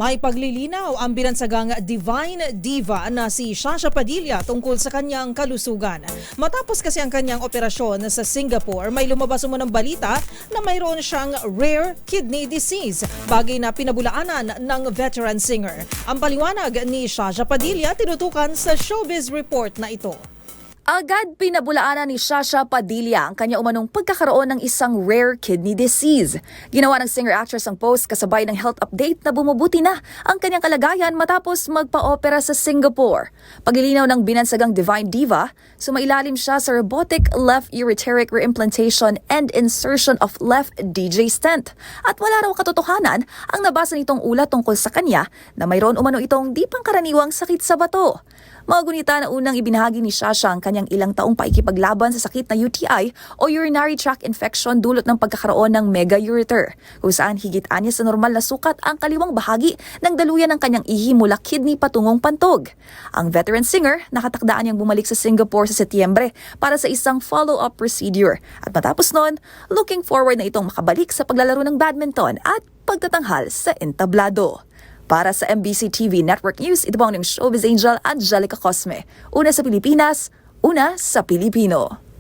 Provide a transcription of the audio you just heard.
May paglilinaw ang binansagang Divine Diva na si Sasha Padilla tungkol sa kanyang kalusugan. Matapos kasi ang kanyang operasyon sa Singapore, may lumabas umunang balita na mayroon siyang rare kidney disease, bagay na pinabulaanan ng veteran singer. Ang paliwanag ni Sasha Padilla tinutukan sa Showbiz Report na ito. Agad pinabulaanan ni Sasha Padilla ang kanya umanong pagkakaroon ng isang rare kidney disease. Ginawa ng singer-actress ang post kasabay ng health update na bumubuti na ang kanyang kalagayan matapos magpa-opera sa Singapore. Paglilinaw ng binansagang Divine Diva, sumailalim siya sa robotic left ureteric reimplantation and insertion of left DJ stent. At wala raw katotohanan ang nabasa nitong ulat tungkol sa kanya na mayroon umano itong di pangkaraniwang sakit sa bato. Magunita na unang ibinahagi ni Sasha ang kanyang ilang taong paikipaglaban sa sakit na UTI o urinary tract infection dulot ng pagkakaroon ng mega-ureter, kung saan higit anya sa normal na sukat ang kaliwang bahagi ng daluyan ng kanyang ihi mula kidney patungong pantog. Ang veteran singer, nakatakdaan niyang bumalik sa Singapore sa Setyembre para sa isang follow-up procedure. At matapos nun, looking forward na itong makabalik sa paglalaro ng badminton at pagtatanghal sa entablado. Para sa MBC TV Network News, ito po ang Showbiz Angel Angelica Cosme. Una sa Pilipinas, una sa Pilipino.